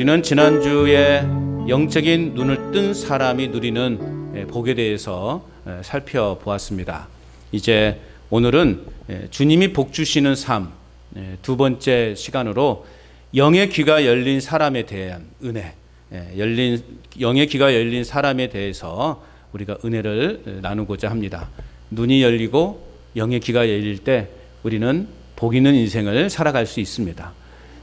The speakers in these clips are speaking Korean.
우리는 지난주에 영적인 눈을 뜬 사람이 누리는 복에 대해서 살펴보았습니다. 이제 오늘은 주님이 복 주시는 삶, 두 번째 시간으로 영의 귀가 열린 사람에 대한 은혜, 영의 귀가 열린 사람에 대해서 우리가 은혜를 나누고자 합니다. 눈이 열리고 영의 귀가 열릴 때 우리는 복 있는 인생을 살아갈 수 있습니다.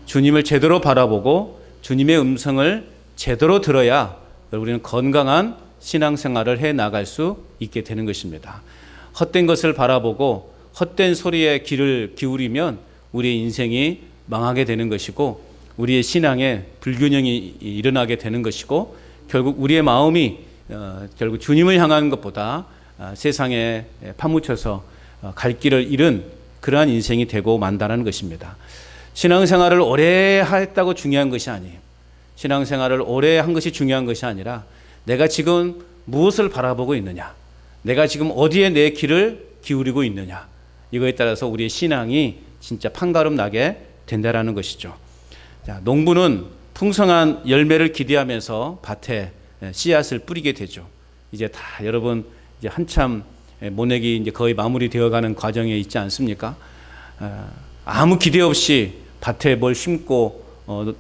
주님을 제대로 바라보고 주님의 음성을 제대로 들어야 우리는 건강한 신앙생활을 해 나갈 수 있게 되는 것입니다. 헛된 것을 바라보고 헛된 소리에 귀를 기울이면 우리의 인생이 망하게 되는 것이고 우리의 신앙에 불균형이 일어나게 되는 것이고 결국 우리의 마음이 결국 주님을 향하는 것보다 세상에 파묻혀서 갈 길을 잃은 그러한 인생이 되고 만다는 것입니다. 신앙생활을 오래 했다고 중요한 것이 아니에요. 신앙생활을 오래 한 것이 중요한 것이 아니라 내가 지금 무엇을 바라보고 있느냐, 내가 지금 어디에 내 귀를 기울이고 있느냐, 이거에 따라서 우리의 신앙이 진짜 판가름 나게 된다라는 것이죠. 자, 농부는 풍성한 열매를 기대하면서 밭에 씨앗을 뿌리게 되죠. 이제 다 여러분 이제 한참 모내기 이제 거의 마무리되어가는 과정에 있지 않습니까? 아무 기대 없이 밭에 뭘 심고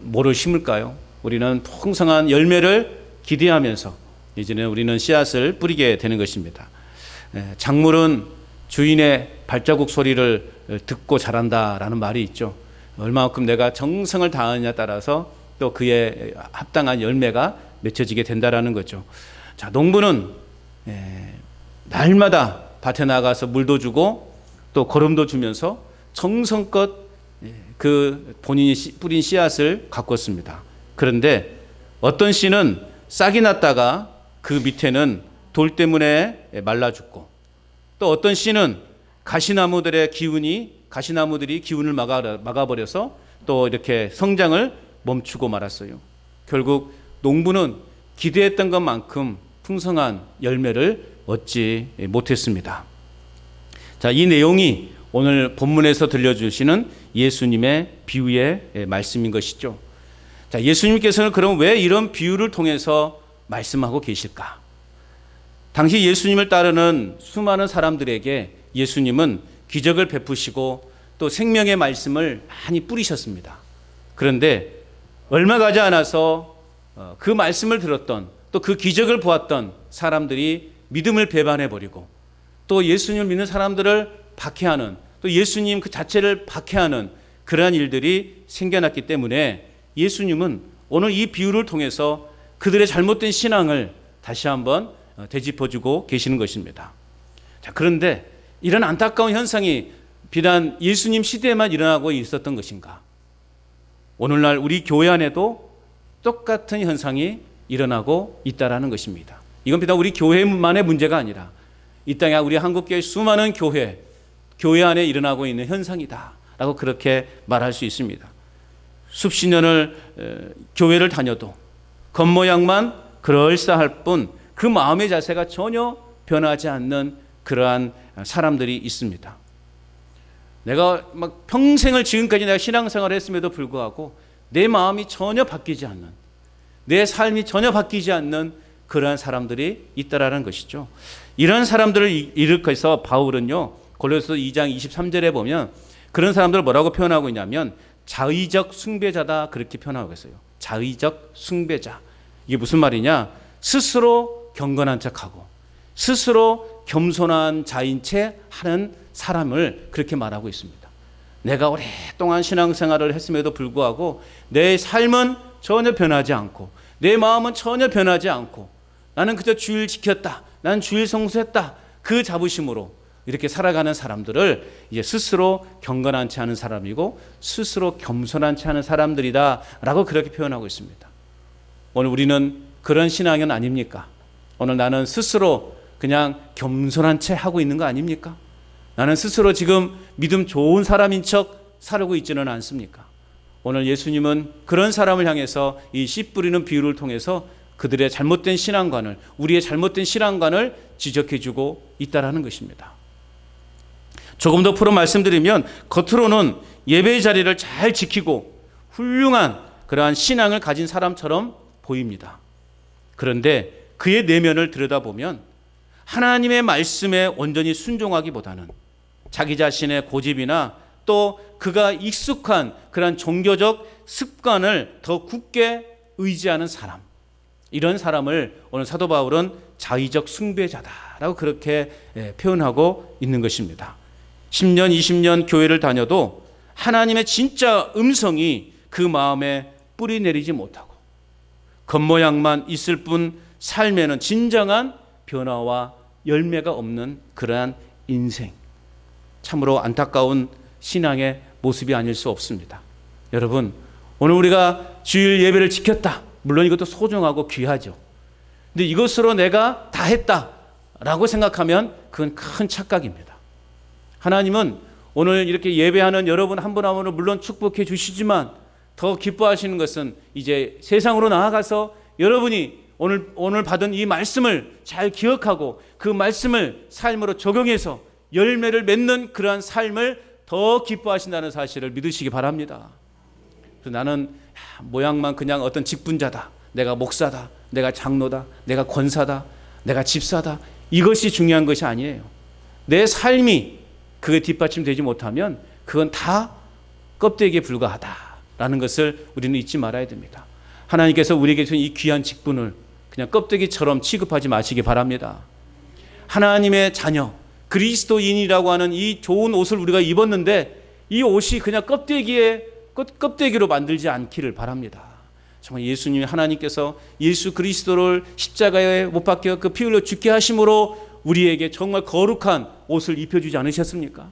뭐를 심을까요? 우리는 풍성한 열매를 기대하면서 이제는 우리는 씨앗을 뿌리게 되는 것입니다. 작물은 주인의 발자국 소리를 듣고 자란다라는 말이 있죠. 얼마만큼 내가 정성을 다하느냐에 따라서 또 그에 합당한 열매가 맺혀지게 된다라는 거죠. 자, 농부는 날마다 밭에 나가서 물도 주고 또 거름도 주면서 정성껏 그 본인이 뿌린 씨앗을 가꿨습니다. 그런데 어떤 씨는 싹이 났다가 그 밑에는 돌 때문에 말라 죽고 또 어떤 씨는 가시나무들이 기운을 막아버려서 또 이렇게 성장을 멈추고 말았어요. 결국 농부는 기대했던 것만큼 풍성한 열매를 얻지 못했습니다. 자, 이 내용이 오늘 본문에서 들려주시는 예수님의 비유의 말씀인 것이죠. 자, 예수님께서는 그럼 왜 이런 비유를 통해서 말씀하고 계실까? 당시 예수님을 따르는 수많은 사람들에게 예수님은 기적을 베푸시고 또 생명의 말씀을 많이 뿌리셨습니다. 그런데 얼마 가지 않아서 그 말씀을 들었던 또 그 기적을 보았던 사람들이 믿음을 배반해버리고 또 예수님을 믿는 사람들을 박해하는 또 예수님 그 자체를 박해하는 그러한 일들이 생겨났기 때문에 예수님은 오늘 이 비유를 통해서 그들의 잘못된 신앙을 다시 한번 되짚어주고 계시는 것입니다. 자, 그런데 이런 안타까운 현상이 비단 예수님 시대에만 일어나고 있었던 것인가? 오늘날 우리 교회 안에도 똑같은 현상이 일어나고 있다라는 것입니다. 이건 비단 우리 교회만의 문제가 아니라 이 땅에 우리 한국교회 수많은 교회 안에 일어나고 있는 현상이다라고 그렇게 말할 수 있습니다. 수십 년을 교회를 다녀도 겉모양만 그럴싸할 뿐 그 마음의 자세가 전혀 변하지 않는 그러한 사람들이 있습니다. 내가 막 평생을 지금까지 내가 신앙생활을 했음에도 불구하고 내 마음이 전혀 바뀌지 않는, 내 삶이 전혀 바뀌지 않는 그러한 사람들이 있다라는 것이죠. 이런 사람들을 일으켜서 바울은요, 골로새서 2장 23절에 보면 그런 사람들을 뭐라고 표현하고 있냐면 자의적 숭배자다 그렇게 표현하고 있어요. 자의적 숭배자. 이게 무슨 말이냐? 스스로 경건한 척하고 스스로 겸손한 자인 채 하는 사람을 그렇게 말하고 있습니다. 내가 오랫동안 신앙생활을 했음에도 불구하고 내 삶은 전혀 변하지 않고 내 마음은 전혀 변하지 않고 나는 그저 주일 지켰다, 나는 주일 성수했다, 그 자부심으로 이렇게 살아가는 사람들을 이제 스스로 경건한 채 하는 사람이고 스스로 겸손한 채 하는 사람들이다 라고 그렇게 표현하고 있습니다. 오늘 우리는 그런 신앙은 아닙니까? 오늘 나는 스스로 그냥 겸손한 채 하고 있는 거 아닙니까? 나는 스스로 지금 믿음 좋은 사람인 척 살고 있지는 않습니까? 오늘 예수님은 그런 사람을 향해서 이 씨 뿌리는 비유를 통해서 그들의 잘못된 신앙관을, 우리의 잘못된 신앙관을 지적해주고 있다라는 것입니다. 조금 더 풀어 말씀드리면 겉으로는 예배의 자리를 잘 지키고 훌륭한 그러한 신앙을 가진 사람처럼 보입니다. 그런데 그의 내면을 들여다보면 하나님의 말씀에 온전히 순종하기보다는 자기 자신의 고집이나 또 그가 익숙한 그런 종교적 습관을 더 굳게 의지하는 사람, 이런 사람을 오늘 사도 바울은 자의적 숭배자다라고 그렇게 표현하고 있는 것입니다. 10년, 20년 교회를 다녀도 하나님의 진짜 음성이 그 마음에 뿌리 내리지 못하고 겉모양만 있을 뿐 삶에는 진정한 변화와 열매가 없는 그러한 인생, 참으로 안타까운 신앙의 모습이 아닐 수 없습니다. 여러분, 오늘 우리가 주일 예배를 지켰다. 물론 이것도 소중하고 귀하죠. 근데 이것으로 내가 다 했다라고 생각하면 그건 큰 착각입니다. 하나님은 오늘 이렇게 예배하는 여러분 한 분 한 분을 물론 축복해 주시지만 더 기뻐하시는 것은 이제 세상으로 나아가서 여러분이 오늘 받은 이 말씀을 잘 기억하고 그 말씀을 삶으로 적용해서 열매를 맺는 그러한 삶을 더 기뻐하신다는 사실을 믿으시기 바랍니다. 그래서 나는 모양만 그냥 어떤 직분자다, 내가 목사다, 내가 장로다, 내가 권사다, 내가 집사다, 이것이 중요한 것이 아니에요. 내 삶이 그게 뒷받침되지 못하면 그건 다 껍데기에 불과하다라는 것을 우리는 잊지 말아야 됩니다. 하나님께서 우리에게 주신 이 귀한 직분을 그냥 껍데기처럼 취급하지 마시기 바랍니다. 하나님의 자녀, 그리스도인이라고 하는 이 좋은 옷을 우리가 입었는데 이 옷이 그냥 껍데기로 만들지 않기를 바랍니다. 정말 예수님이 하나님께서 예수 그리스도를 십자가에 못 박혀 그 피 흘려 죽게 하심으로 우리에게 정말 거룩한 옷을 입혀주지 않으셨습니까?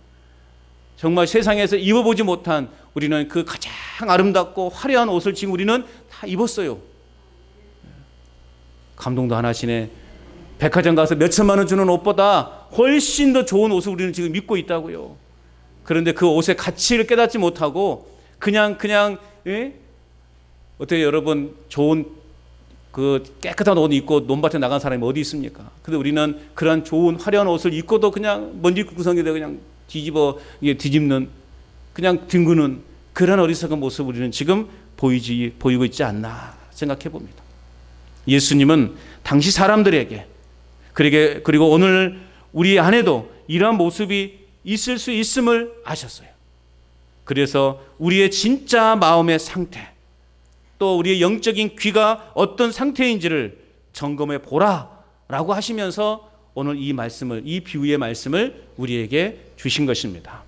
정말 세상에서 입어보지 못한 우리는 그 가장 아름답고 화려한 옷을 지금 우리는 다 입었어요. 감동도 안 하시네. 백화점 가서 몇 천만 원 주는 옷보다 훨씬 더 좋은 옷을 우리는 지금 입고 있다고요. 그런데 그 옷의 가치를 깨닫지 못하고 그냥 어떻게 여러분 좋은 그 깨끗한 옷 입고 논밭에 나간 사람이 어디 있습니까? 근데 우리는 그런 좋은 화려한 옷을 입고도 그냥 먼지 구성에다 그냥 뒤집는 그냥 뒹구는 그런 어리석은 모습 우리는 지금 보이고 있지 않나 생각해 봅니다. 예수님은 당시 사람들에게 그리고 오늘 우리 안에도 이러한 모습이 있을 수 있음을 아셨어요. 그래서 우리의 진짜 마음의 상태, 또 우리의 영적인 귀가 어떤 상태인지를 점검해 보라라고 하시면서 오늘 이 비유의 말씀을 우리에게 주신 것입니다.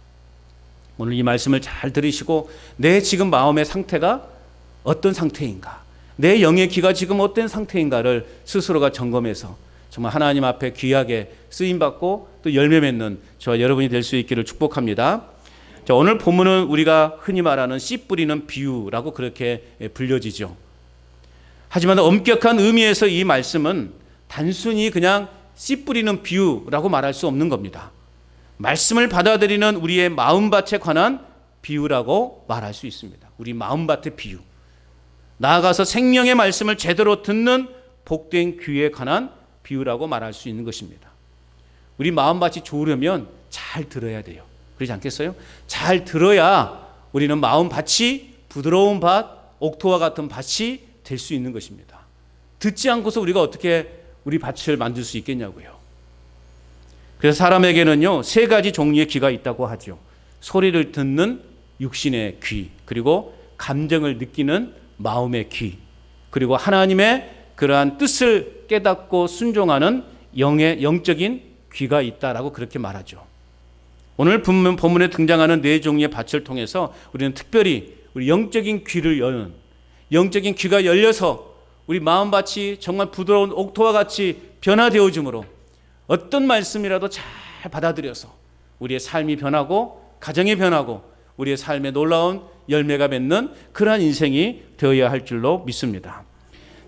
오늘 이 말씀을 잘 들으시고 내 지금 마음의 상태가 어떤 상태인가, 내 영의 귀가 지금 어떤 상태인가를 스스로가 점검해서 정말 하나님 앞에 귀하게 쓰임받고 또 열매 맺는 저와 여러분이 될 수 있기를 축복합니다. 자, 오늘 본문은 우리가 흔히 말하는 씨 뿌리는 비유라고 그렇게 불려지죠. 하지만 엄격한 의미에서 이 말씀은 단순히 그냥 씨 뿌리는 비유라고 말할 수 없는 겁니다. 말씀을 받아들이는 우리의 마음밭에 관한 비유라고 말할 수 있습니다. 우리 마음밭의 비유. 나아가서 생명의 말씀을 제대로 듣는 복된 귀에 관한 비유라고 말할 수 있는 것입니다. 우리 마음밭이 좋으려면 잘 들어야 돼요. 그렇지 않겠어요? 잘 들어야 우리는 마음밭이 부드러운 밭, 옥토와 같은 밭이 될 수 있는 것입니다. 듣지 않고서 우리가 어떻게 우리 밭을 만들 수 있겠냐고요. 그래서 사람에게는요 3가지 종류의 귀가 있다고 하죠. 소리를 듣는 육신의 귀, 그리고 감정을 느끼는 마음의 귀, 그리고 하나님의 그러한 뜻을 깨닫고 순종하는 영적인 귀가 있다라고 그렇게 말하죠. 오늘 본문에 등장하는 4종류의 밭을 통해서 우리는 특별히 우리 영적인 귀를 여는, 영적인 귀가 열려서 우리 마음밭이 정말 부드러운 옥토와 같이 변화되어짐으로 어떤 말씀이라도 잘 받아들여서 우리의 삶이 변하고 가정이 변하고 우리의 삶에 놀라운 열매가 맺는 그러한 인생이 되어야 할 줄로 믿습니다.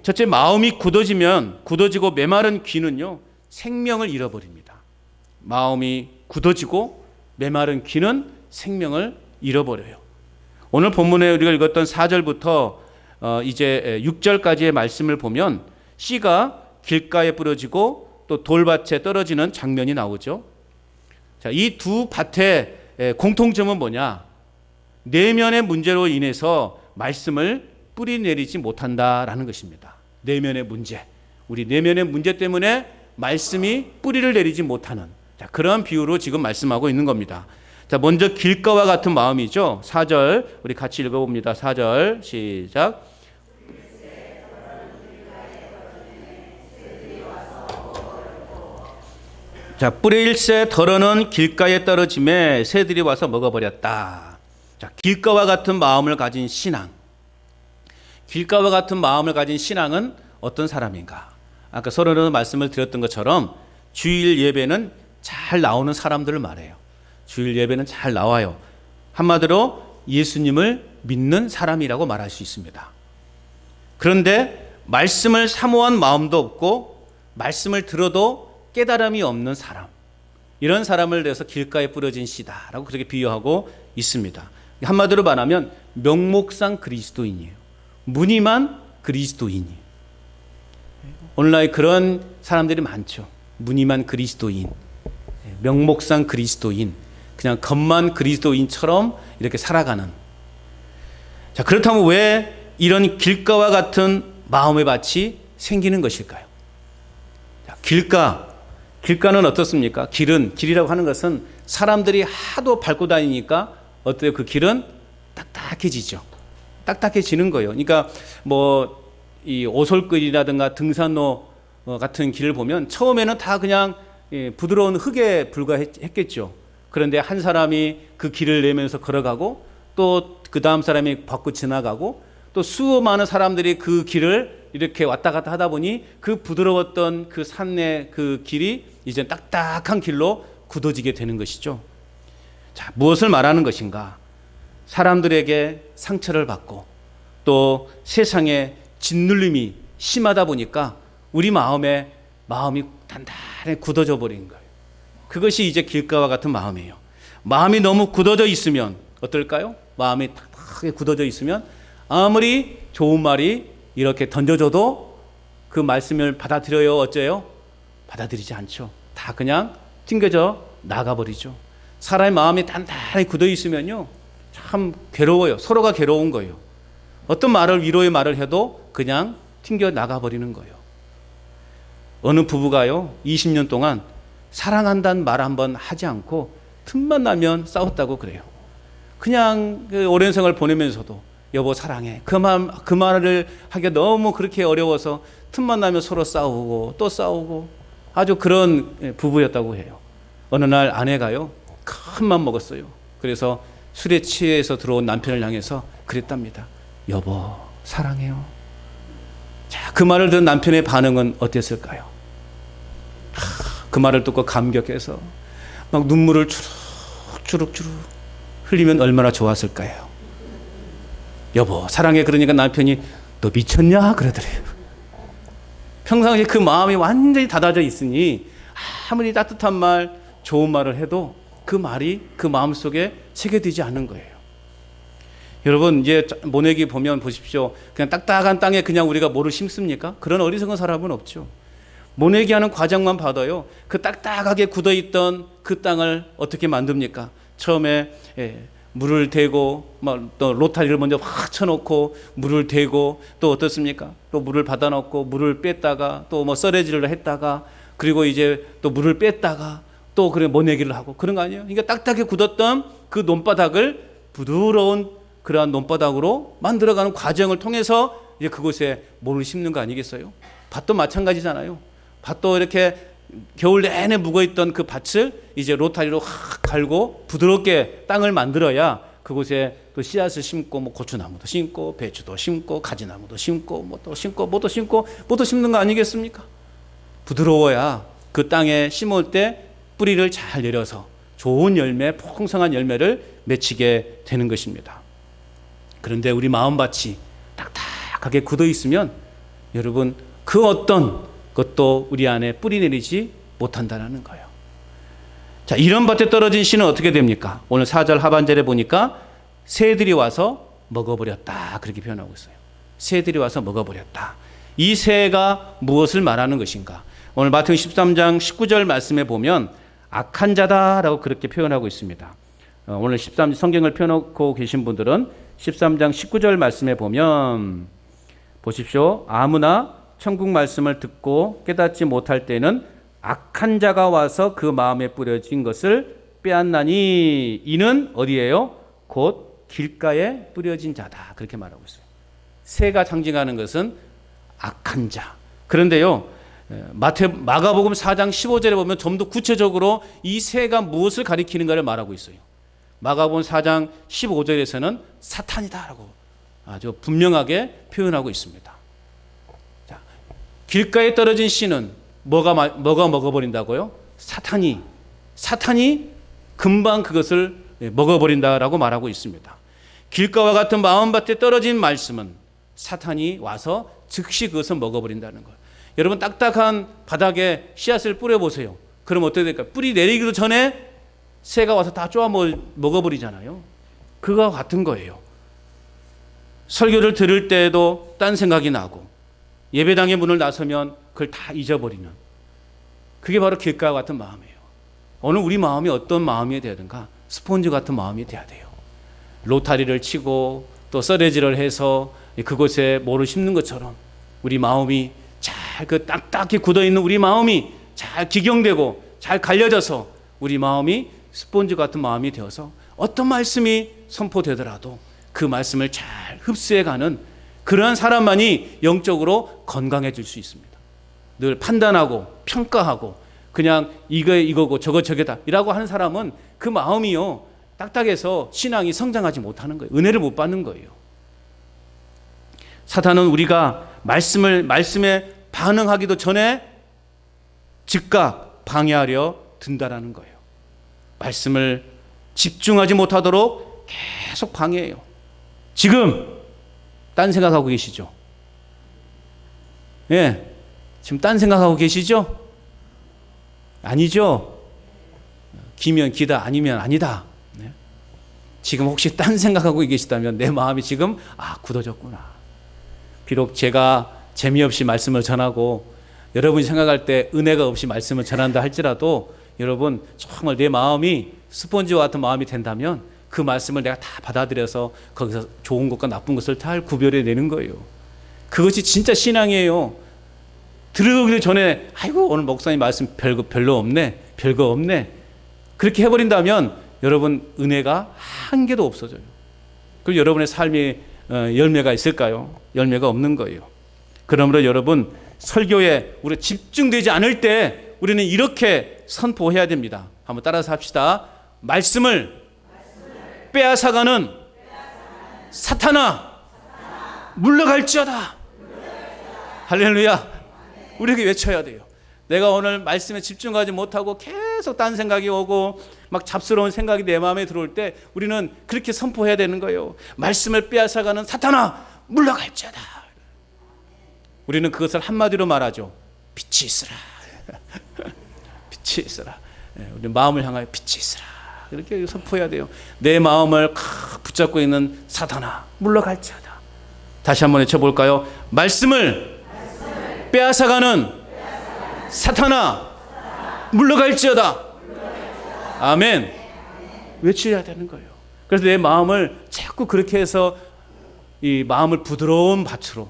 첫째, 마음이 굳어지고 메마른 귀는요 생명을 잃어버립니다. 마음이 굳어지고 메마른 귀는 생명을 잃어버려요. 오늘 본문에 우리가 읽었던 4절부터 이제 6절까지의 말씀을 보면 씨가 길가에 뿌려지고 또 돌밭에 떨어지는 장면이 나오죠. 자, 이 두 밭의 공통점은 뭐냐? 내면의 문제로 인해서 말씀을 뿌리 내리지 못한다라는 것입니다. 내면의 문제, 우리 내면의 문제 때문에 말씀이 뿌리를 내리지 못하는, 자, 그런 비유로 지금 말씀하고 있는 겁니다. 자, 먼저 길가와 같은 마음이죠. 4절 우리 같이 읽어봅니다. 4절 시작. 자, 뿌리일새 덜어는 길가에 떨어짐에 새들이 와서 먹어버렸다. 자, 길가와 같은 마음을 가진 신앙. 길가와 같은 마음을 가진 신앙은 어떤 사람인가? 아까 서론에서 말씀을 드렸던 것처럼 주일 예배는 잘 나오는 사람들을 말해요. 주일 예배는 잘 나와요. 한마디로 예수님을 믿는 사람이라고 말할 수 있습니다. 그런데 말씀을 사모한 마음도 없고 말씀을 들어도 깨달음이 없는 사람, 이런 사람을 내서 길가에 뿌려진 씨다라고 그렇게 비유하고 있습니다. 한마디로 말하면 명목상 그리스도인이에요. 무늬만 그리스도인이에요. 오늘날 그런 사람들이 많죠. 무늬만 그리스도인, 명목상 그리스도인, 그냥 겉만 그리스도인처럼 이렇게 살아가는. 자, 그렇다면 왜 이런 길가와 같은 마음의 밭이 생기는 것일까요? 자, 길가는 어떻습니까? 길이라고 하는 것은 사람들이 하도 밟고 다니니까 어때요? 그 길은 딱딱해지죠. 딱딱해지는 거예요. 그러니까 뭐 이 오솔길이라든가 등산로 같은 길을 보면 처음에는 다 그냥 부드러운 흙에 불과했겠죠. 그런데 한 사람이 그 길을 내면서 걸어가고 또 그 다음 사람이 밟고 지나가고 또 수많은 사람들이 그 길을 이렇게 왔다 갔다 하다 보니 그 부드러웠던 그 산의 그 길이 이제 딱딱한 길로 굳어지게 되는 것이죠. 자, 무엇을 말하는 것인가? 사람들에게 상처를 받고 또 세상에 짓눌림이 심하다 보니까 우리 마음이 단단히 굳어져 버린 거예요. 그것이 이제 길가와 같은 마음이에요. 마음이 너무 굳어져 있으면 어떨까요? 마음이 탁하게 굳어져 있으면 아무리 좋은 말이 이렇게 던져줘도 그 말씀을 받아들여요? 어째요? 받아들이지 않죠. 다 그냥 튕겨져 나가버리죠. 사람의 마음이 단단히 굳어 있으면요, 참 괴로워요. 서로가 괴로운 거예요. 어떤 말을, 위로의 말을 해도 그냥 튕겨 나가버리는 거예요. 어느 부부가요 20년 동안 사랑한다는 말 한번 하지 않고 틈만 나면 싸웠다고 그래요. 그냥 그 오랜 생활 보내면서도 여보 사랑해, 그 말을 하기가 너무 그렇게 어려워서 틈만 나면 서로 싸우고 또 싸우고 아주 그런 부부였다고 해요. 어느 날 아내가요 큰 맘 먹었어요. 그래서 술에 취해서 들어온 남편을 향해서 그랬답니다. 여보 사랑해요. 자, 그 말을 듣는 남편의 반응은 어땠을까요? 그 말을 듣고 감격해서 막 눈물을 주룩주룩 흘리면 얼마나 좋았을까요? 여보 사랑해 그러니까 남편이 너 미쳤냐 그러더래요. 평상시에 그 마음이 완전히 닫아져 있으니 아무리 따뜻한 말, 좋은 말을 해도 그 말이 그 마음속에 새겨지지 않는 거예요. 여러분 이제 모내기 보면 보십시오. 그냥 딱딱한 땅에 그냥 우리가 뭐를 심습니까? 그런 어리석은 사람은 없죠. 모내기 하는 과정만 봐도요, 그 딱딱하게 굳어있던 그 땅을 어떻게 만듭니까? 처음에 물을 대고 또 로타리를 먼저 확 쳐놓고 물을 대고 또 어떻습니까? 또 물을 받아놓고 물을 뺐다가 또 뭐 썰어지를 했다가 그리고 이제 또 물을 뺐다가 또 그래 모내기를 하고 그런 거 아니에요? 그러니까 딱딱하게 굳었던 그 논바닥을 부드러운 그러한 논바닥으로 만들어가는 과정을 통해서 이제 그곳에 모를 심는 거 아니겠어요? 밭도 마찬가지잖아요. 밭도 이렇게 겨울 내내 묵어있던 그 밭을 이제 로타리로 확 갈고 부드럽게 땅을 만들어야 그곳에 또 씨앗을 심고 뭐 고추나무도 심고 배추도 심고 가지나무도 심고 뭐 또 심고 뭐도 심고 뭐도 심는 거 아니겠습니까? 부드러워야 그 땅에 심을 때 뿌리를 잘 내려서 좋은 열매, 풍성한 열매를 맺히게 되는 것입니다. 그런데 우리 마음밭이 딱딱하게 굳어 있으면 여러분 그 어떤 것도 우리 안에 뿌리 내리지 못한다는 거예요. 자, 이런 밭에 떨어진 씨는 어떻게 됩니까? 오늘 4절 하반절에 보니까 새들이 와서 먹어버렸다 그렇게 표현하고 있어요. 새들이 와서 먹어버렸다. 이 새가 무엇을 말하는 것인가? 오늘 마태복음 13장 19절 말씀에 보면 악한 자다라고 그렇게 표현하고 있습니다. 오늘 13 성경을 펴놓고 계신 분들은 13장 19절 말씀에 보면 보십시오. 아무나 천국 말씀을 듣고 깨닫지 못할 때는 악한 자가 와서 그 마음에 뿌려진 것을 빼앗나니 이는 어디예요? 곧 길가에 뿌려진 자다. 그렇게 말하고 있어요. 새가 상징하는 것은 악한 자. 그런데요, 마가복음 4장 15절에 보면 좀 더 구체적으로 이 새가 무엇을 가리키는가를 말하고 있어요. 마가복음 4장 15절에서는 사탄이다라고 아주 분명하게 표현하고 있습니다. 자, 길가에 떨어진 씨는 뭐가 먹어버린다고요? 사탄이 금방 그것을 먹어버린다라고 말하고 있습니다. 길가와 같은 마음밭에 떨어진 말씀은 사탄이 와서 즉시 그것을 먹어버린다는 거예요. 여러분, 딱딱한 바닥에 씨앗을 뿌려보세요. 그럼 어떻게 될까요? 뿌리 내리기도 전에 새가 와서 다 쪼아 먹어버리잖아요. 그거와 같은 거예요. 설교를 들을 때에도 딴 생각이 나고 예배당의 문을 나서면 그걸 다 잊어버리는, 그게 바로 길가와 같은 마음이에요. 오늘 우리 마음이 어떤 마음이 돼야 되는가? 스폰지 같은 마음이 돼야 돼요. 로타리를 치고 또 썰매질을 해서 그곳에 모를 심는 것처럼 우리 마음이 잘 그 딱딱히 굳어있는 우리 마음이 잘 기경되고 잘 갈려져서 우리 마음이 스폰지 같은 마음이 되어서 어떤 말씀이 선포되더라도 그 말씀을 잘 흡수해가는 그러한 사람만이 영적으로 건강해질 수 있습니다. 늘 판단하고 평가하고 그냥 이거고 저거다 이라고 하는 사람은 그 마음이요 딱딱해서 신앙이 성장하지 못하는 거예요. 은혜를 못 받는 거예요. 사탄은 우리가 말씀에 반응하기도 전에 즉각 방해하려 든다라는 거예요. 말씀을 집중하지 못하도록 계속 방해해요. 지금 딴 생각하고 계시죠? 예, 지금 딴 생각하고 계시죠? 아니죠? 기면 기다, 아니면 아니다. 네? 지금 혹시 딴 생각하고 계시다면 내 마음이 지금 굳어졌구나. 비록 제가 재미없이 말씀을 전하고 여러분이 생각할 때 은혜가 없이 말씀을 전한다 할지라도 여러분 정말 내 마음이 스펀지와 같은 마음이 된다면 그 말씀을 내가 다 받아들여서 거기서 좋은 것과 나쁜 것을 잘 구별해내는 거예요. 그것이 진짜 신앙이에요. 들어오기 전에 아이고 오늘 목사님 말씀 별거 없네 그렇게 해버린다면 여러분 은혜가 한 개도 없어져요. 그럼 여러분의 삶이 열매가 있을까요? 열매가 없는 거예요. 그러므로 여러분 설교에 우리 집중되지 않을 때 우리는 이렇게 선포해야 됩니다. 한번 따라서 합시다. 말씀을 빼앗아가는 사탄아 물러갈지어다. 할렐루야. 우리에게 외쳐야 돼요. 내가 오늘 말씀에 집중하지 못하고 계속 딴 생각이 오고 막 잡스러운 생각이 내 마음에 들어올 때 우리는 그렇게 선포해야 되는 거예요. 말씀을 빼앗아가는 사탄아 물러갈지어다. 우리는 그것을 한마디로 말하죠. 빛이 있으라. 빛이 있으라. 우리 마음을 향하여 빛이 있으라. 이렇게 선포해야 돼요. 내 마음을 붙잡고 있는 사탄아 물러갈지어다. 다시 한번 외쳐볼까요? 말씀을 빼앗아가는 사탄아 물러갈지어다. 아멘. 외쳐야 되는 거예요. 그래서 내 마음을 자꾸 그렇게 해서 이 마음을 부드러운 밭으로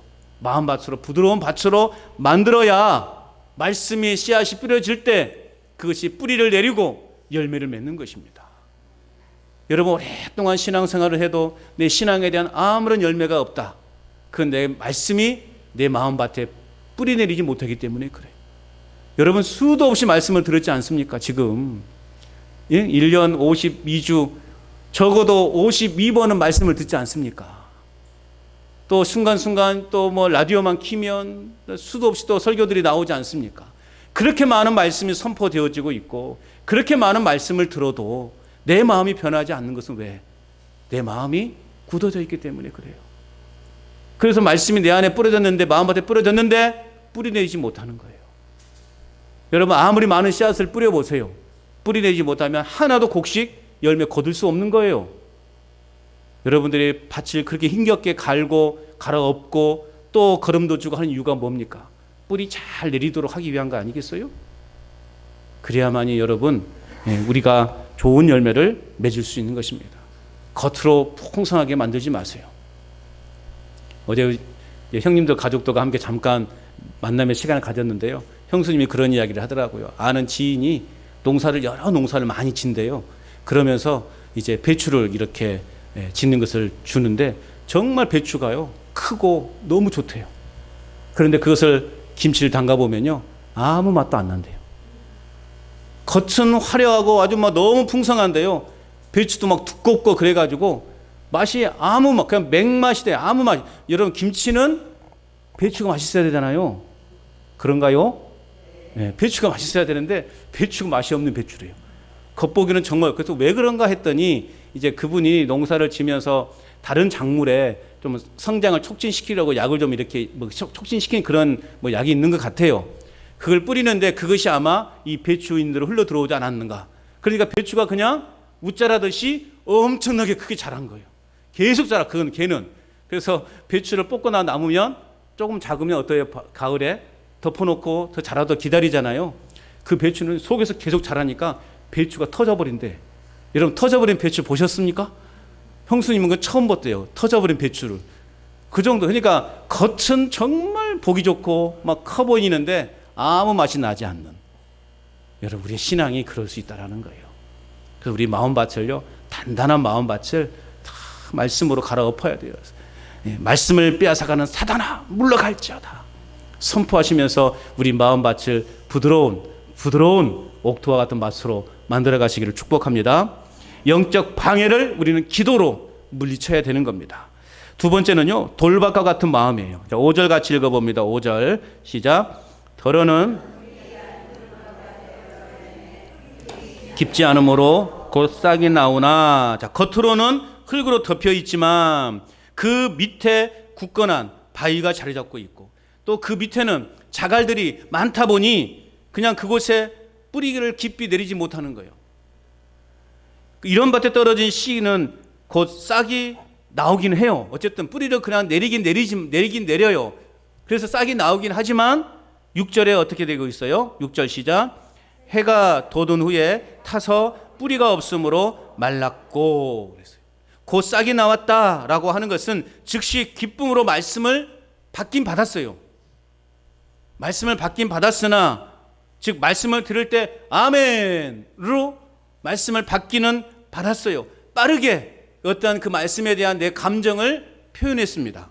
부드러운 밭으로 만들어야 말씀이 씨앗이 뿌려질 때 그것이 뿌리를 내리고 열매를 맺는 것입니다. 여러분 오랫동안 신앙생활을 해도 내 신앙에 대한 아무런 열매가 없다. 그건 내 말씀이 내 마음밭에 뿌리 내리지 못하기 때문에 그래요. 여러분 수도 없이 말씀을 들었지 않습니까? 지금 1년 52주 적어도 52번은 말씀을 듣지 않습니까? 또 순간순간 또 뭐 라디오만 키면 수도 없이 또 설교들이 나오지 않습니까? 그렇게 많은 말씀이 선포되어지고 있고 그렇게 많은 말씀을 들어도 내 마음이 변하지 않는 것은 왜? 내 마음이 굳어져 있기 때문에 그래요. 그래서 말씀이 내 안에 뿌려졌는데 마음밭에 뿌려졌는데 뿌리 내지 못하는 거예요. 여러분 아무리 많은 씨앗을 뿌려보세요. 뿌리 내지 못하면 하나도 곡식 열매 거둘 수 없는 거예요. 여러분들이 밭을 그렇게 힘겹게 갈고 갈아엎고 또 거름도 주고 하는 이유가 뭡니까? 뿌리 잘 내리도록 하기 위한 거 아니겠어요? 그래야만이 여러분 우리가 좋은 열매를 맺을 수 있는 것입니다. 겉으로 풍성하게 만들지 마세요. 어제 형님들 가족들과 함께 잠깐 만남의 시간을 가졌는데요. 형수님이 그런 이야기를 하더라고요. 아는 지인이 여러 농사를 많이 짓는데요. 그러면서 이제 배추를 이렇게 짓는 것을 주는데 정말 배추가요 크고 너무 좋대요. 그런데 그것을 김치를 담가 보면요 아무 맛도 안 난대요. 겉은 화려하고 아주 막 너무 풍성한데요. 배추도 막 두껍고 그래가지고 맛이 그냥 맹맛이 돼요. 아무 맛. 여러분 김치는 배추가 맛있어야 되잖아요. 그런가요? 네, 배추가 맛있어야 되는데 배추가 맛이 없는 배추래요. 겉보기는 정말. 그래서 왜 그런가 했더니 이제 그분이 농사를 지면서 다른 작물에 좀 성장을 촉진시키려고 약을 좀 이렇게 촉진시키는 그런 약이 있는 것 같아요. 그걸 뿌리는데 그것이 아마 이 배추인들로 흘러 들어오지 않았는가. 그러니까 배추가 그냥 웃자라듯이 엄청나게 크게 자란 거예요. 계속 자라. 걔는. 그래서 배추를 뽑거나 남으면 조금 작으면 어때요? 가을에 덮어놓고 더 자라도 기다리잖아요. 그 배추는 속에서 계속 자라니까 배추가 터져버린대. 여러분 터져버린 배추 보셨습니까? 형수님은 그 처음 봤대요. 터져버린 배추를. 그 정도. 그러니까 겉은 정말 보기 좋고 막 커 보이는데 아무 맛이 나지 않는. 여러분 우리의 신앙이 그럴 수 있다라는 거예요. 그래서 우리 마음밭을요 단단한 마음밭을 다 말씀으로 갈아엎어야 돼요. 말씀을 빼앗아가는 사단아 물러갈지어다 선포하시면서 우리 마음밭을 부드러운 옥토와 같은 맛으로 만들어 가시기를 축복합니다. 영적 방해를 우리는 기도로 물리쳐야 되는 겁니다. 두 번째는요 돌밭과 같은 마음이에요. 자, 5절 같이 읽어봅니다. 5절 시작. 더러는 깊지 않으므로 곧 싹이 나오나. 자, 겉으로는 흙으로 덮여 있지만 그 밑에 굳건한 바위가 자리 잡고 있고 또 그 밑에는 자갈들이 많다 보니 그냥 그곳에 뿌리를 깊이 내리지 못하는 거예요. 이런 밭에 떨어진 씨는 곧 싹이 나오긴 해요. 어쨌든 뿌리를 그냥 내리긴 내려요. 그래서 싹이 나오긴 하지만 6절에 어떻게 되고 있어요? 6절 시작. 해가 돋은 후에 타서 뿌리가 없으므로 말랐고. 그랬어요. 곧 싹이 나왔다라고 하는 것은 즉시 기쁨으로 말씀을 받긴 받았어요. 말씀을 받긴 받았으나 즉 말씀을 들을 때 아멘으로 말씀을 받기는 받았어요. 빠르게 어떠한 그 말씀에 대한 내 감정을 표현했습니다.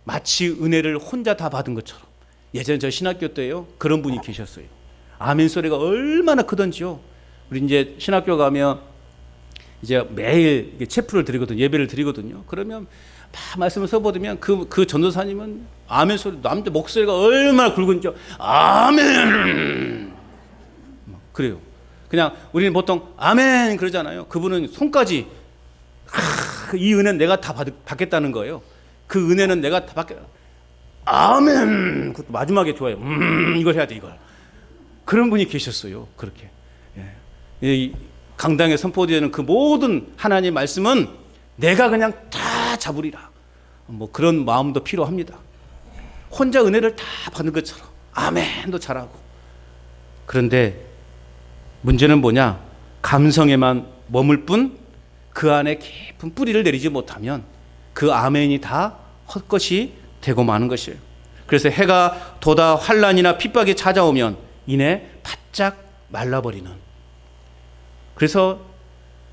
마치 은혜를 혼자 다 받은 것처럼. 예전에 저 신학교 때요 그런 분이 계셨어요. 아멘 소리가 얼마나 크던지요. 우리 이제 신학교 가면 이제 매일 체프를 드리거든요. 예배를 드리거든요. 그러면 막 말씀을 써보면 그 전도사님은 아멘 소리, 남자 목소리가 얼마나 굵은지 아멘 그래요. 그냥 우리는 보통 아멘 그러잖아요. 그분은 손까지 이 은혜는 내가 다 받겠다는 거예요. 그 은혜는 내가 다 받겠다. 아멘. 그것도 마지막에 좋아요. 이걸 해야 돼 이걸. 그런 분이 계셨어요. 그렇게. 이 강당에 선포되는 그 모든 하나님의 말씀은 내가 그냥 다 잡으리라. 뭐 그런 마음도 필요합니다. 혼자 은혜를 다 받는 것처럼 아멘도 잘하고. 그런데 문제는 뭐냐? 감성에만 머물 뿐 그 안에 깊은 뿌리를 내리지 못하면 그 아멘이 다 헛것이 되고 마는 것이에요. 그래서 해가 돋아 환난이나 핍박이 찾아오면 이내 바짝 말라버리는. 그래서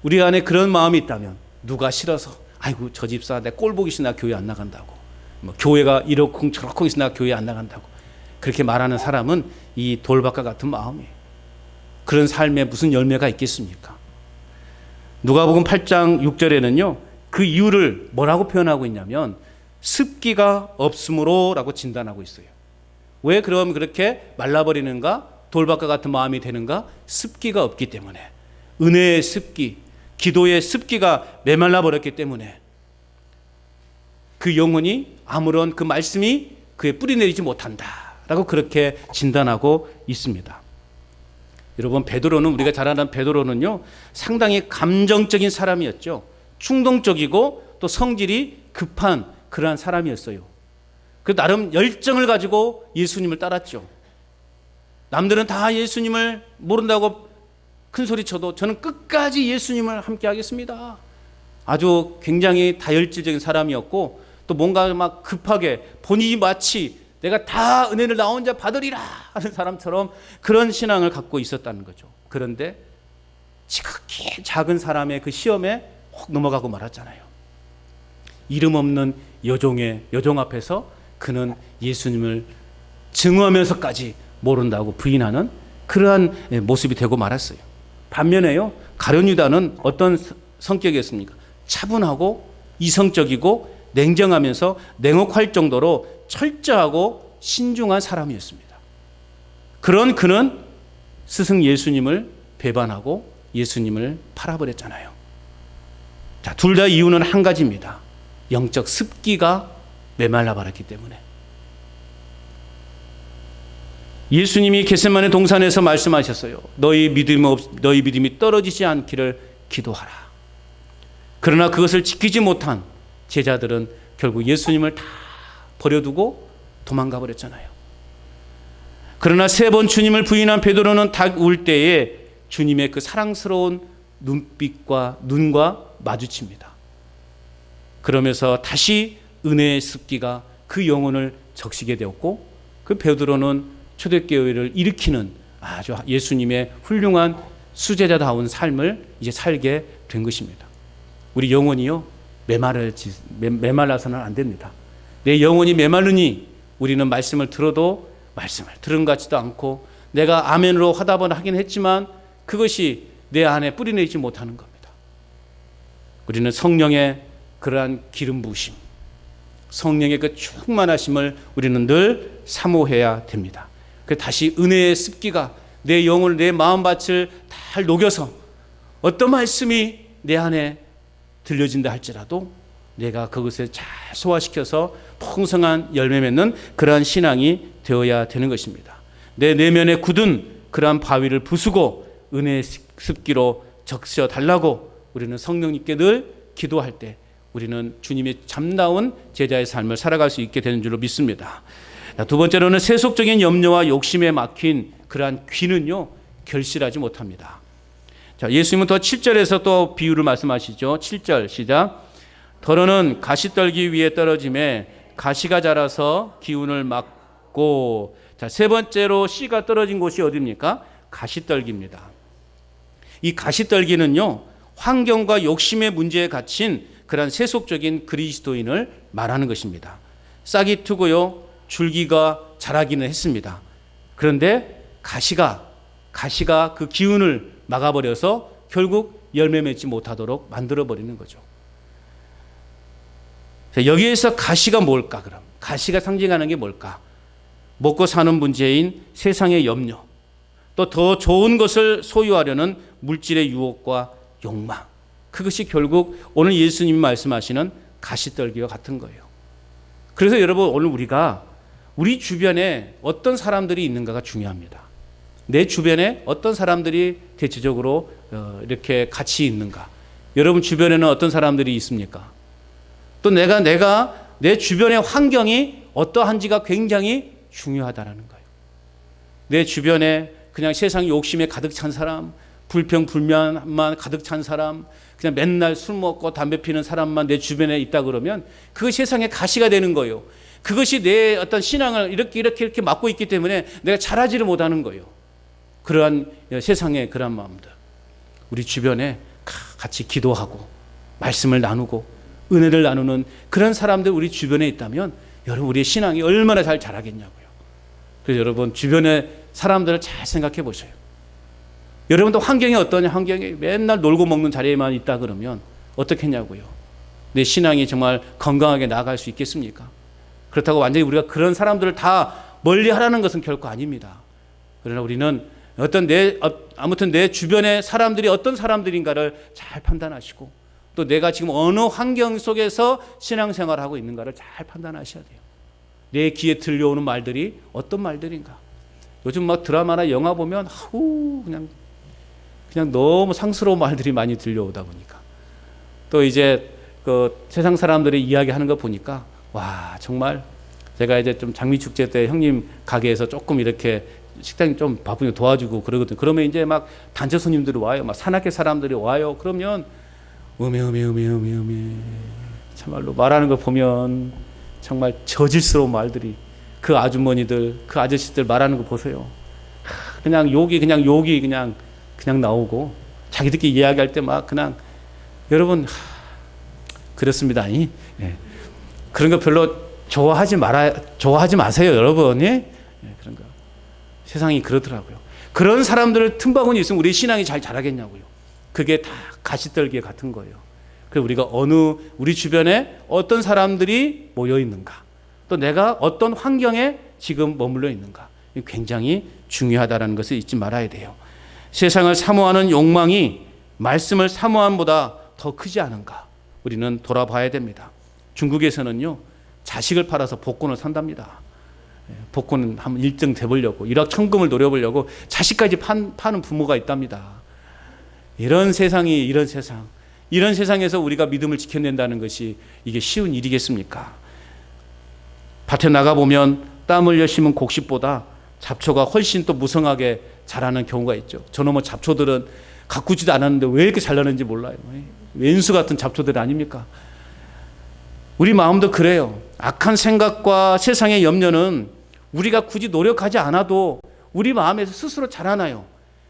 우리 안에 그런 마음이 있다면 누가 싫어서 아이고 저 집사 내 꼴 보기 싫나 교회 안 나간다고, 뭐 교회가 이렇쿵 저렇쿵 있으나 교회 안 나간다고 그렇게 말하는 사람은 이 돌밭과 같은 마음이에요. 그런 삶에 무슨 열매가 있겠습니까? 누가복음 8장 6절에는요 그 이유를 뭐라고 표현하고 있냐면 습기가 없으므로 라고 진단하고 있어요. 왜 그럼 그렇게 말라버리는가? 돌밭과 같은 마음이 되는가? 습기가 없기 때문에. 은혜의 습기, 기도의 습기가 메말라 버렸기 때문에 그 영혼이 아무런 그 말씀이 그에 뿌리 내리지 못한다 라고 그렇게 진단하고 있습니다. 여러분 베드로는, 우리가 잘 아는 베드로는요 상당히 감정적인 사람이었죠. 충동적이고 또 성질이 급한 그러한 사람이었어요. 그 나름 열정을 가지고 예수님을 따랐죠. 남들은 다 예수님을 모른다고 큰 소리 쳐도 저는 끝까지 예수님을 함께 하겠습니다. 아주 굉장히 다혈질적인 사람이었고, 또 뭔가 막 급하게 본인이 마치 내가 다 은혜를 나 혼자 받으리라 하는 사람처럼 그런 신앙을 갖고 있었다는 거죠. 그런데 지극히 작은 사람의 그 시험에 혹 넘어가고 말았잖아요. 이름 없는 여종 앞에서 그는 예수님을 증오하면서까지 모른다고 부인하는 그러한 모습이 되고 말았어요. 반면에요, 가룟 유다는 어떤 성격이었습니까? 차분하고 이성적이고 냉정하면서 냉혹할 정도로 철저하고 신중한 사람이었습니다. 그런 그는 스승 예수님을 배반하고 예수님을 팔아버렸잖아요. 자, 둘 다 이유는 한 가지입니다. 영적 습기가 메말라 버렸기 때문에. 예수님이 겟세마네 동산에서 말씀하셨어요. 너희 믿음이 떨어지지 않기를 기도하라. 그러나 그것을 지키지 못한 제자들은 결국 예수님을 다 버려두고 도망가 버렸잖아요. 그러나 3번 주님을 부인한 베드로는 닭 울 때에 주님의 그 사랑스러운 눈과 마주칩니다. 그러면서 다시 은혜의 습기가 그 영혼을 적시게 되었고, 그 베드로는 초대교회를 일으키는 아주 예수님의 훌륭한 수제자다운 삶을 이제 살게 된 것입니다. 우리 영혼이요, 메말라서는 안 됩니다. 내 영혼이 메마르니 우리는 말씀을 들어도 말씀을 들은 것 같지도 않고, 내가 아멘으로 화답을 하긴 했지만 그것이 내 안에 뿌리내지 못하는 겁니다. 우리는 성령의 그러한 기름 부으심, 성령의 그 충만하심을 우리는 늘 사모해야 됩니다. 그래서 다시 은혜의 습기가 내 영혼을, 내 마음밭을 다 녹여서 어떤 말씀이 내 안에 들려진다 할지라도 내가 그것을 잘 소화시켜서 풍성한 열매 맺는 그러한 신앙이 되어야 되는 것입니다. 내 내면에 굳은 그러한 바위를 부수고 은혜의 습기로 적셔 달라고 우리는 성령님께 늘 기도할 때 우리는 주님의 참다운 제자의 삶을 살아갈 수 있게 되는 줄로 믿습니다. 두 번째로는 세속적인 염려와 욕심에 막힌 그러한 귀는요, 결실하지 못합니다. 자, 예수님은 더 7절에서 또 비유를 말씀하시죠. 7절 시작. 더러는 가시떨기 위에 떨어짐에 가시가 자라서 기운을 막고, 자, 세 번째로 씨가 떨어진 곳이 어디입니까? 가시떨기입니다. 이 가시떨기는요, 환경과 욕심의 문제에 갇힌 그런 세속적인 그리스도인을 말하는 것입니다. 싹이 트고요, 줄기가 자라기는 했습니다. 그런데 가시가 그 기운을 막아버려서 결국 열매 맺지 못하도록 만들어버리는 거죠. 자, 여기에서 가시가 뭘까? 그럼 가시가 상징하는 게 뭘까? 먹고 사는 문제인 세상의 염려, 또 더 좋은 것을 소유하려는 물질의 유혹과 욕망, 그것이 결국 오늘 예수님이 말씀하시는 가시떨기와 같은 거예요. 그래서 여러분, 오늘 우리가 우리 주변에 어떤 사람들이 있는가가 중요합니다. 내 주변에 어떤 사람들이 대체적으로 이렇게 같이 있는가? 여러분 주변에는 어떤 사람들이 있습니까? 또 내가 내 주변의 환경이 어떠한지가 굉장히 중요하다라는 거예요. 내 주변에 그냥 세상 욕심에 가득 찬 사람, 불평불만만 가득 찬 사람, 그냥 맨날 술 먹고 담배 피는 사람만 내 주변에 있다 그러면 그것이 세상의 가시가 되는 거예요. 그것이 내 어떤 신앙을 이렇게 막고 있기 때문에 내가 자라지를 못하는 거예요. 그러한 세상의 그러한 마음들, 우리 주변에 같이 기도하고 말씀을 나누고 은혜를 나누는 그런 사람들 우리 주변에 있다면 여러분, 우리의 신앙이 얼마나 잘 자라겠냐고요. 그래서 여러분, 주변의 사람들을 잘 생각해 보세요. 여러분도 환경이 어떠냐? 환경이 맨날 놀고 먹는 자리에만 있다 그러면 어떻겠냐고요. 내 신앙이 정말 건강하게 나아갈 수 있겠습니까? 그렇다고 완전히 우리가 그런 사람들을 다 멀리 하라는 것은 결코 아닙니다. 그러나 우리는 아무튼 내 주변의 사람들이 어떤 사람들인가를 잘 판단하시고, 또 내가 지금 어느 환경 속에서 신앙생활을 하고 있는가를 잘 판단하셔야 돼요. 내 귀에 들려오는 말들이 어떤 말들인가. 요즘 막 드라마나 영화 보면 그냥 너무 상스러운 말들이 많이 들려오다 보니까, 또 이제 그 세상 사람들이 이야기하는 거 보니까 와, 정말 제가 이제 좀 장미축제 때 형님 가게에서 조금 이렇게 식당이 좀 바쁘니까 도와주고 그러거든요. 그러면 이제 막 단체 손님들이 와요. 막 산악회 사람들이 와요. 그러면 음에 참말로 말하는 걸 보면 정말 저질스러운 말들이, 그 아주머니들, 그 아저씨들 말하는 거 보세요. 그냥 욕이 그냥 나오고, 자기들끼리 이야기할 때 막 그냥, 여러분 그렇습니다. 예. 그런 거 별로 좋아하지 마세요, 여러분. 예? 그런 거. 세상이 그렇더라고요. 그런 사람들 틈바구니 있으면 우리 신앙이 잘 자라겠냐고요. 그게 다 가시떨기 같은 거예요. 그래서 우리가 우리 주변에 어떤 사람들이 모여 있는가, 또 내가 어떤 환경에 지금 머물러 있는가, 굉장히 중요하다는 것을 잊지 말아야 돼요. 세상을 사모하는 욕망이 말씀을 사모함보다 더 크지 않은가, 우리는 돌아봐야 됩니다. 중국에서는요, 자식을 팔아서 복권을 산답니다. 복권은 한번 1등 돼보려고, 일확천금을 노려보려고 자식까지 파는 부모가 있답니다. 이런 세상에서 우리가 믿음을 지켜낸다는 것이 이게 쉬운 일이겠습니까? 밭에 나가보면 땀 흘려 심은 곡식보다 잡초가 훨씬 또 무성하게 자라는 경우가 있죠. 저놈의 잡초들은 가꾸지도 않았는데 왜 이렇게 잘 나는지 몰라요. 왼수 같은 잡초들 아닙니까? 우리 마음도 그래요. 악한 생각과 세상의 염려는 우리가 굳이 노력하지 않아도 우리 마음에서 스스로 자라나요.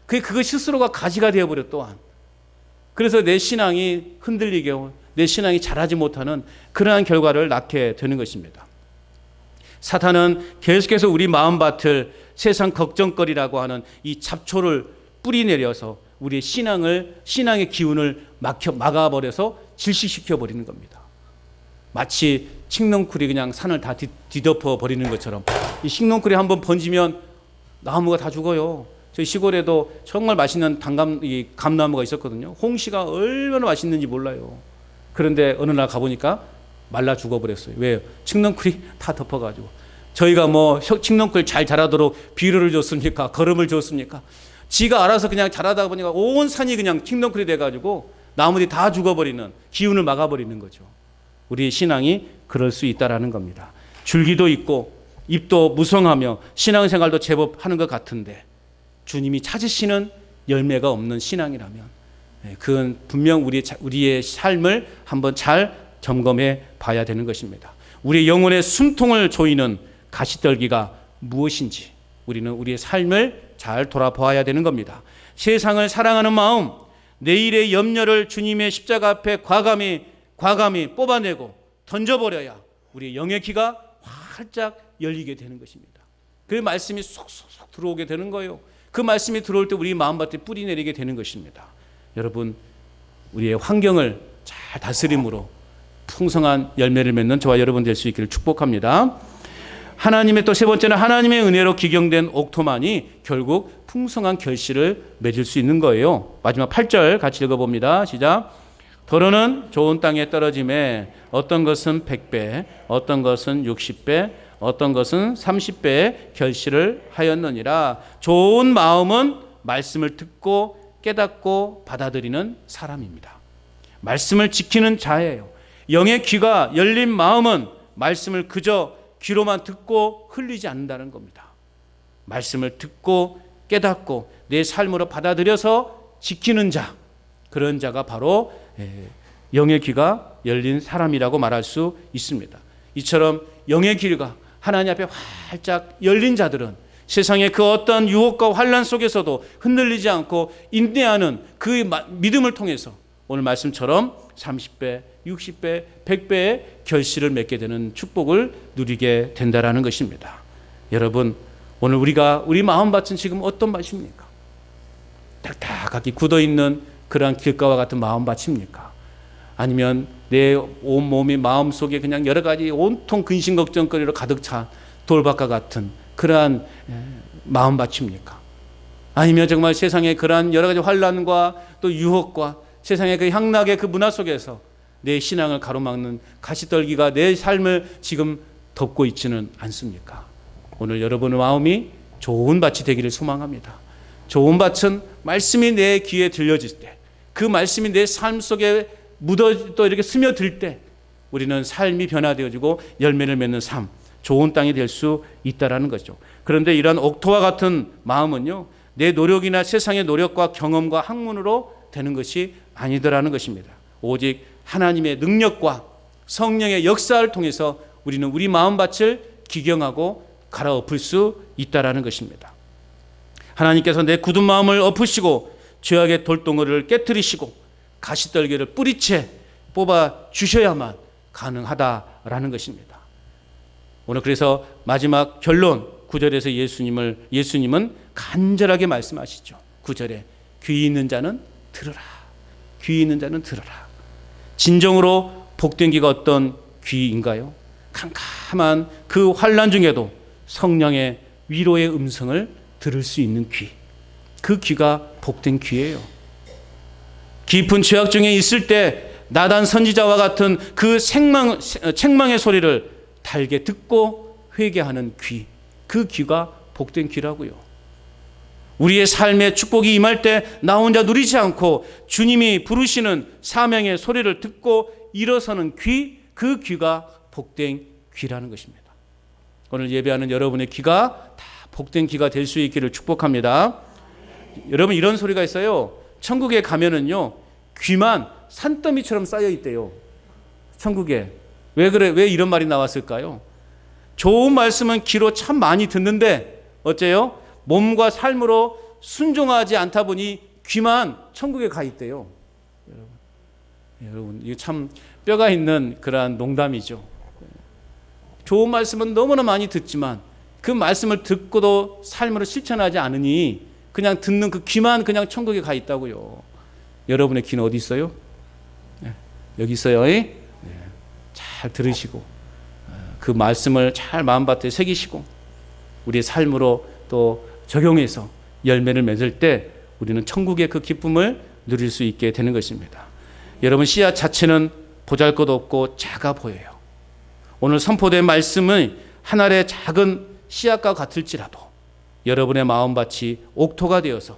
그거 스스로가 가지가 되어버려 또한. 그래서 내 신앙이 흔들리게, 내 신앙이 자라지 못하는 그러한 결과를 낳게 되는 것입니다. 사탄은 계속해서 우리 마음밭을 세상 걱정거리라고 하는 이 잡초를 뿌리내려서 우리의 신앙의 기운을 막아버려서 질식시켜버리는 겁니다. 마치 칡넝쿨이 그냥 산을 다 뒤덮어 버리는 것처럼, 이 칡넝쿨이 한번 번지면 나무가 다 죽어요. 저희 시골에도 정말 맛있는 감나무가 있었거든요. 홍시가 얼마나 맛있는지 몰라요. 그런데 어느 날 가보니까 말라 죽어버렸어요. 왜요? 칡넝쿨이 다 덮어가지고. 저희가 뭐 칡넝쿨 잘 자라도록 비료를 줬습니까? 거름을 줬습니까? 지가 알아서 그냥 자라다 보니까 온 산이 그냥 칡넝쿨이 돼가지고 나무들이 다 죽어버리는, 기운을 막아버리는 거죠. 우리의 신앙이 그럴 수 있다라는 겁니다. 줄기도 있고 잎도 무성하며 신앙생활도 제법 하는 것 같은데 주님이 찾으시는 열매가 없는 신앙이라면 그건 분명 우리의 삶을 한번 잘 점검해 봐야 되는 것입니다. 우리의 영혼의 숨통을 조이는 가시떨기가 무엇인지 우리는 우리의 삶을 잘 돌아보아야 되는 겁니다. 세상을 사랑하는 마음, 내일의 염려를 주님의 십자가 앞에 과감히 뽑아내고 던져버려야 우리의 영의 귀가 활짝 열리게 되는 것입니다. 그 말씀이 쏙쏙 들어오게 되는 거예요. 그 말씀이 들어올 때 우리 마음밭에 뿌리 내리게 되는 것입니다. 여러분, 우리의 환경을 잘 다스림으로 풍성한 열매를 맺는 저와 여러분 될 수 있기를 축복합니다. 하나님의 또 세 번째는 하나님의 은혜로 기경된 옥토만이 결국 풍성한 결실을 맺을 수 있는 거예요. 마지막 8절 같이 읽어봅니다. 시작. 더러는 좋은 땅에 떨어짐에 어떤 것은 100배, 어떤 것은 60배, 어떤 것은 30배의 결실을 하였느니라. 좋은 마음은 말씀을 듣고 깨닫고 받아들이는 사람입니다. 말씀을 지키는 자예요. 영의 귀가 열린 마음은 말씀을 그저 귀로만 듣고 흘리지 않는다는 겁니다. 말씀을 듣고 깨닫고 내 삶으로 받아들여서 지키는 자, 그런 자가 바로 영의 귀가 열린 사람이라고 말할 수 있습니다. 이처럼 영의 귀가 하나님 앞에 활짝 열린 자들은 세상의 그 어떤 유혹과 환난 속에서도 흔들리지 않고 인내하는 그 믿음을 통해서 오늘 말씀처럼 30배, 60배, 100배의 결실을 맺게 되는 축복을 누리게 된다라는 것입니다. 여러분, 오늘 우리 마음밭은 지금 어떤 밭입니까? 딱딱하게 굳어있는 그러한 길가와 같은 마음밭입니까? 아니면 내 온몸이 마음속에 그냥 여러 가지 온통 근심걱정거리로 가득 찬 돌밭과 같은 그러한 마음밭입니까? 아니면 정말 세상의 그러한 여러 가지 환난과 또 유혹과 세상의 그 향락의 그 문화 속에서 내 신앙을 가로막는 가시떨기가 내 삶을 지금 덮고 있지는 않습니까? 오늘 여러분의 마음이 좋은 밭이 되기를 소망합니다. 좋은 밭은 말씀이 내 귀에 들려질 때, 그 말씀이 내 삶 속에 또 이렇게 스며들 때 우리는 삶이 변화되어지고 열매를 맺는 삶, 좋은 땅이 될 수 있다라는 거죠. 그런데 이러한 옥토와 같은 마음은요, 내 노력이나 세상의 노력과 경험과 학문으로 되는 것이 아니더라는 것입니다. 오직 하나님의 능력과 성령의 역사를 통해서 우리는 우리 마음밭을 기경하고 갈아엎을 수 있다라는 것입니다. 하나님께서 내 굳은 마음을 엎으시고 죄악의 돌덩어리를 깨뜨리시고 가시떨기를 뿌리채 뽑아 주셔야만 가능하다라는 것입니다. 오늘 그래서 마지막 결론 9절에서 예수님은 간절하게 말씀하시죠. 9절에 귀 있는 자는 들으라. 귀 있는 자는 들으라. 진정으로 복된 귀가 어떤 귀인가요? 캄캄한 그 환난 중에도 성령의 위로의 음성을 들을 수 있는 귀. 그 귀가 복된 귀예요. 깊은 죄악 중에 있을 때 나단 선지자와 같은 그 책망의 소리를 달게 듣고 회개하는 귀. 그 귀가 복된 귀라고요. 우리의 삶에 축복이 임할 때 나 혼자 누리지 않고 주님이 부르시는 사명의 소리를 듣고 일어서는 귀, 그 귀가 복된 귀라는 것입니다. 오늘 예배하는 여러분의 귀가 다 복된 귀가 될 수 있기를 축복합니다. 여러분, 이런 소리가 있어요. 천국에 가면은요, 귀만 산더미처럼 쌓여 있대요. 천국에. 왜 그래? 왜 이런 말이 나왔을까요? 좋은 말씀은 귀로 참 많이 듣는데 어째요? 몸과 삶으로 순종하지 않다 보니 귀만 천국에 가 있대요. 여러분, 이게 참 뼈가 있는 그러한 농담이죠. 좋은 말씀은 너무나 많이 듣지만 그 말씀을 듣고도 삶으로 실천하지 않으니 그냥 듣는 그 귀만 그냥 천국에 가 있다고요. 여러분의 귀는 어디 있어요? 여기 있어요. 잘 들으시고 그 말씀을 잘 마음밭에 새기시고 우리의 삶으로 또 적용해서 열매를 맺을 때 우리는 천국의 그 기쁨을 누릴 수 있게 되는 것입니다. 여러분, 씨앗 자체는 보잘것없고 작아 보여요. 오늘 선포된 말씀은 한 알의 작은 씨앗과 같을지라도 여러분의 마음밭이 옥토가 되어서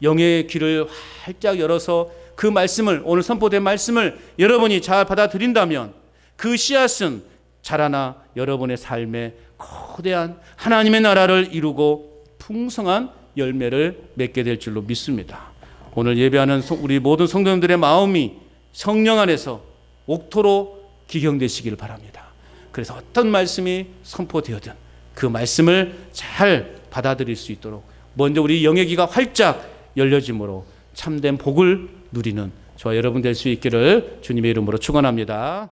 영의 귀를 활짝 열어서 그 말씀을, 오늘 선포된 말씀을 여러분이 잘 받아들인다면 그 씨앗은 자라나 여러분의 삶에 거대한 하나님의 나라를 이루고 풍성한 열매를 맺게 될 줄로 믿습니다. 오늘 예배하는 우리 모든 성도님들의 마음이 성령 안에서 옥토로 기경되시기를 바랍니다. 그래서 어떤 말씀이 선포되어든 그 말씀을 잘 받아들일 수 있도록 먼저 우리 영의 귀가 활짝 열려짐으로 참된 복을 누리는 저와 여러분 될 수 있기를 주님의 이름으로 축원합니다.